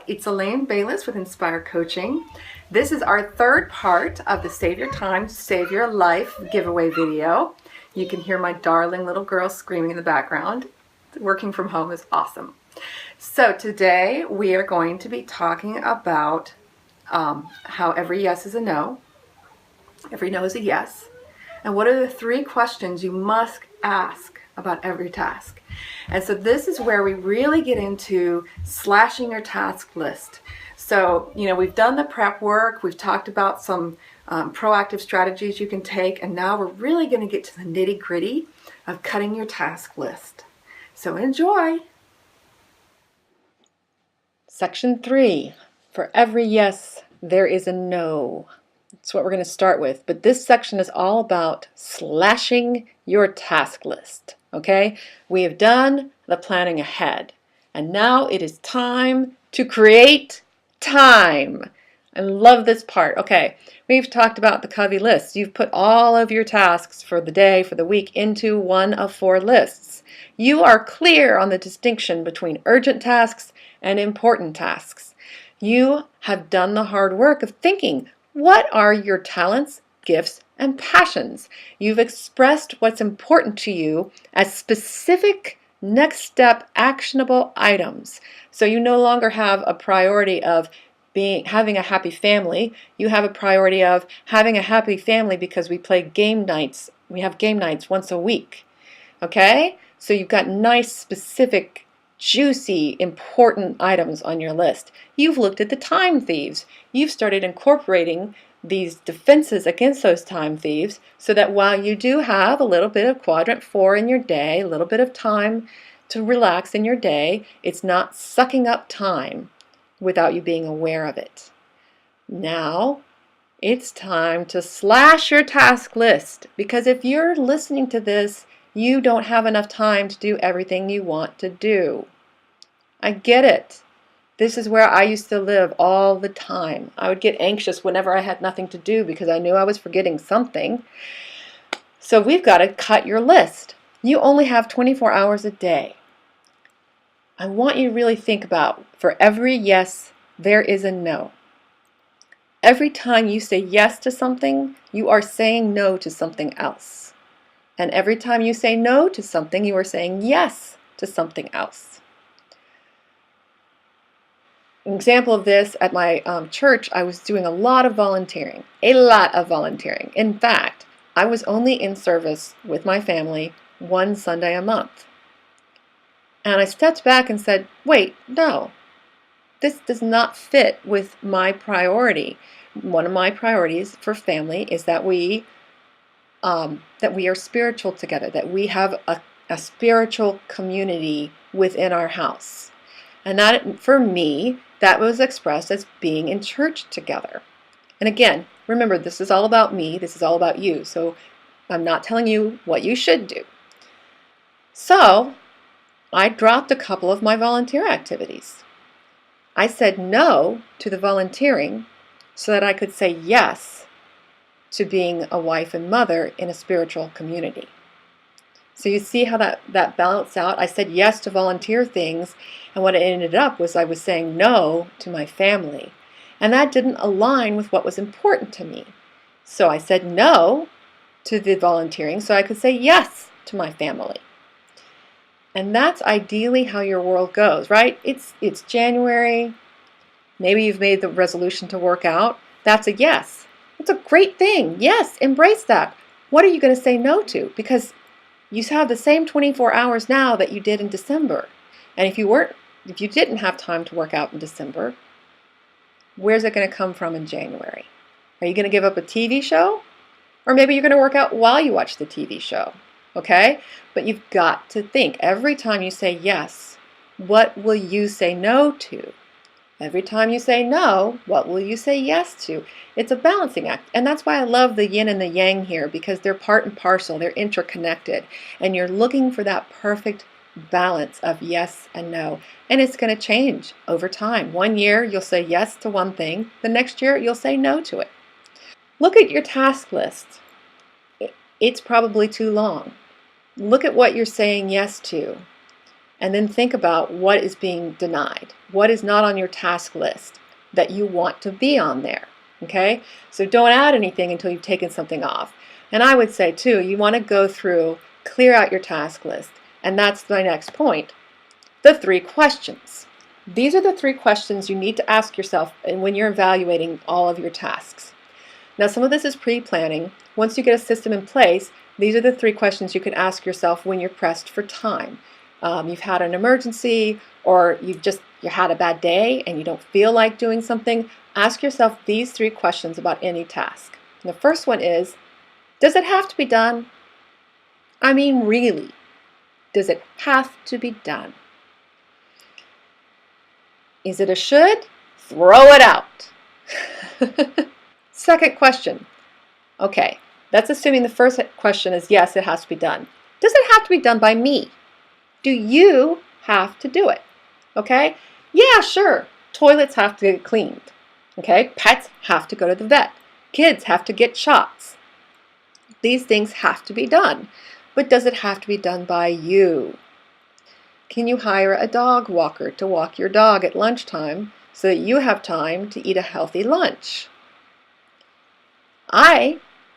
It's Elaine.Bayless with Inspire Coaching. This is our third part of the Save Your Time, Save Your Life giveaway video. You can hear my darling little girl screaming in the background. Working from home is awesome. So today we are going to be talking about how every yes is a no, every no is a yes, and what are the 3 questions you must ask about every task. And so this is where we really get into slashing your task list. So, we've done the prep work, we've talked about some proactive strategies you can take, and now we're really going to get to the nitty-gritty of cutting your task list. So enjoy! Section 3, for every yes, there is a no. That's what we're going to start with. But this section is all about slashing your task list. Okay? We have done the planning ahead. And now it is time to create time. I love this part. Okay, we've talked about the Covey list. You've put all of your tasks for the day, for the week, into one of 4 lists. You are clear on the distinction between urgent tasks and important tasks. You have done the hard work of thinking, what are your talents, gifts, and passions? You've expressed what's important to you as specific next step actionable items. So you no longer have a priority of having a happy family. You have a priority of having a happy family because we play game nights. We have game nights once a week. Okay? So you've got nice, specific, juicy, important items on your list. You've looked at the time thieves. You've started incorporating these defenses against those time thieves so that while you do have a little bit of quadrant 4 in your day, a little bit of time to relax in your day, it's not sucking up time without you being aware of it. Now, it's time to slash your task list, because if you're listening to this, you don't have enough time to do everything you want to do. I get it. This is where I used to live all the time. I would get anxious whenever I had nothing to do because I knew I was forgetting something. So we've got to cut your list. You only have 24 hours a day. I want you to really think about, for every yes, there is a no. Every time you say yes to something, you are saying no to something else. And every time you say no to something, you are saying yes to something else. An example of this, at my church, I was doing a lot of volunteering. In fact, I was only in service with my family one Sunday a month. And I stepped back and said, wait, no, this does not fit with my priority. One of my priorities for family is that we are spiritual together, that we have a spiritual community within our house. And that, for me, that was expressed as being in church together. And again, remember, this is all about me, this is all about you, so I'm not telling you what you should do. So, I dropped a couple of my volunteer activities. I said no to the volunteering so that I could say yes to being a wife and mother in a spiritual community. So you see how that balanced out? I said yes to volunteer things, and what it ended up was I was saying no to my family. And that didn't align with what was important to me. So I said no to the volunteering so I could say yes to my family. And that's ideally how your world goes, right? It's January. Maybe you've made the resolution to work out. That's a yes. It's a great thing. Yes, embrace that. What are you going to say no to? Because you have the same 24 hours now that you did in December. And if you didn't have time to work out in December, where's it going to come from in January? Are you going to give up a TV show? Or maybe you're going to work out while you watch the TV show. Okay? But you've got to think, every time you say yes, what will you say no to? Every time you say no, what will you say yes to? It's a balancing act. And that's why I love the yin and the yang here, because they're part and parcel, they're interconnected. And you're looking for that perfect balance of yes and no. And it's going to change over time. One year you'll say yes to one thing, the next year you'll say no to it. Look at your task list. It's probably too long. Look at what you're saying yes to. And then think about what is being denied. What is not on your task list that you want to be on there? Okay? So don't add anything until you've taken something off. And I would say too, you want to go through, clear out your task list. And that's my next point. The 3 questions. These are the 3 questions you need to ask yourself when you're evaluating all of your tasks. Now, some of this is pre-planning. Once you get a system in place, these are the 3 questions you can ask yourself when you're pressed for time. You've had an emergency, or you had a bad day and you don't feel like doing something. Ask yourself these 3 questions about any task. And the first one is, does it have to be done? I mean, really, does it have to be done? Is it a should? Throw it out. Second question. Okay, that's assuming the first question is yes, it has to be done. Does it have to be done by me? Do you have to do it? Okay? Yeah, sure. Toilets have to get cleaned. Okay? Pets have to go to the vet. Kids have to get shots. These things have to be done. But does it have to be done by you? Can you hire a dog walker to walk your dog at lunchtime so that you have time to eat a healthy lunch?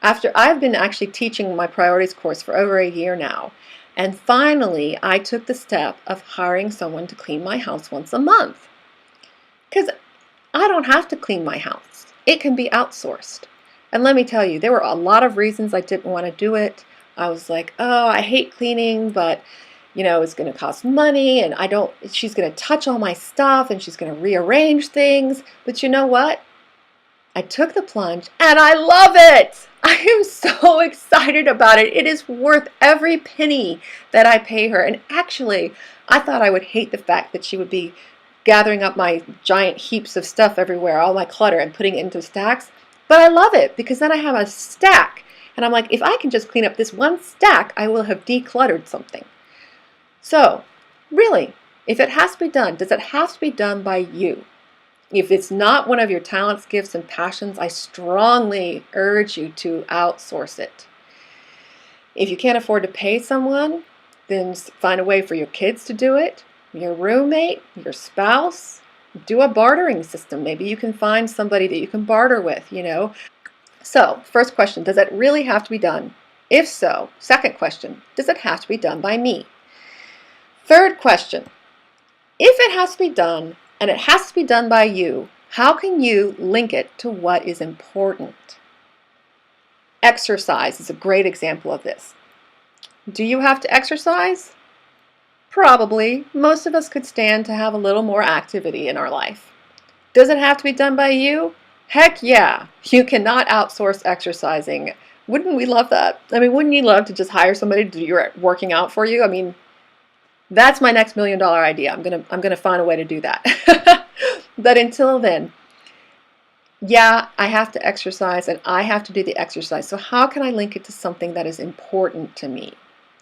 After I've been actually teaching my priorities course for over a year now, and finally I took the step of hiring someone to clean my house once a month. Because I don't have to clean my house. It can be outsourced. And let me tell you, there were a lot of reasons I didn't want to do it. I was like, oh, I hate cleaning, but it's going to cost money, and she's going to touch all my stuff, and she's going to rearrange things. But you know what? I took the plunge, and I love it. I am so excited about it. It is worth every penny that I pay her. And actually, I thought I would hate the fact that she would be gathering up my giant heaps of stuff everywhere, all my clutter, and putting it into stacks. But I love it because then I have a stack. And I'm like, if I can just clean up this one stack, I will have decluttered something. So, really, if it has to be done, does it have to be done by you? If it's not one of your talents, gifts, and passions, I strongly urge you to outsource it. If you can't afford to pay someone, then find a way for your kids to do it, your roommate, your spouse. Do a bartering system. Maybe you can find somebody that you can barter with, So, first question, does it really have to be done? If so, second question, does it have to be done by me? Third question, if it has to be done, and it has to be done by you, how can you link it to what is important? Exercise is a great example of this. Do you have to exercise? Probably. Most of us could stand to have a little more activity in our life. Does it have to be done by you? Heck yeah. You cannot outsource exercising. Wouldn't we love that? I mean, wouldn't you love to just hire somebody to do your working out for you? I mean, that's my next $1 million idea. I'm gonna find a way to do that. But until then, yeah, I have to exercise and I have to do the exercise. So how can I link it to something that is important to me?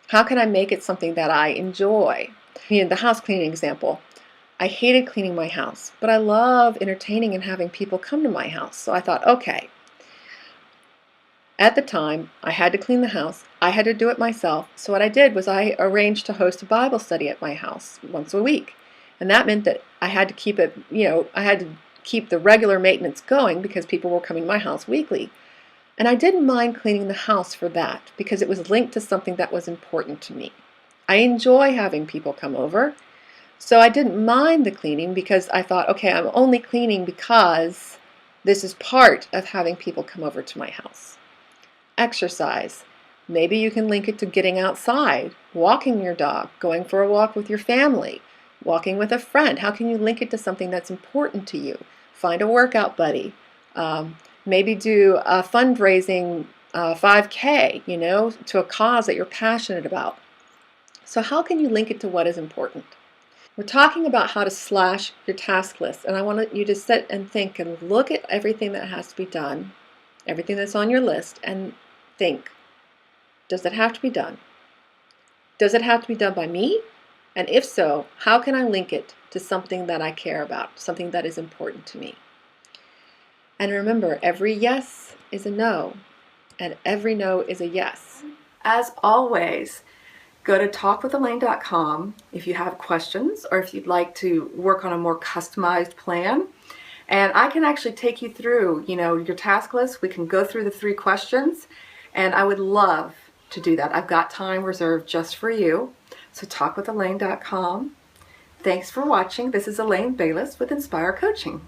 How can I make it something that I enjoy? The house cleaning example. I hated cleaning my house, but I love entertaining and having people come to my house. So I thought, okay. At the time, I had to clean the house. I had to do it myself. So what I did was I arranged to host a Bible study at my house once a week. And that meant that I had to keep it, I had to keep the regular maintenance going because people were coming to my house weekly. And I didn't mind cleaning the house for that because it was linked to something that was important to me. I enjoy having people come over. So I didn't mind the cleaning because I thought, okay, I'm only cleaning because this is part of having people come over to my house. Exercise. Maybe you can link it to getting outside, walking your dog, going for a walk with your family, walking with a friend. How can you link it to something that's important to you? Find a workout buddy. Maybe do a fundraising 5K, to a cause that you're passionate about. So how can you link it to what is important? We're talking about how to slash your task list, and I want you to sit and think and look at everything that has to be done, everything that's on your list, and think, does it have to be done? Does it have to be done by me? And if so, how can I link it to something that I care about, something that is important to me? And remember, every yes is a no, and every no is a yes. As always, Go to talkwithelaine.com if you have questions or if you'd like to work on a more customized plan. And I can actually take you through, your task list. We can go through the 3 questions, and I would love to do that. I've got time reserved just for you. So talkwithelaine.com. Thanks for watching. This is Elaine Bayless with Inspire Coaching.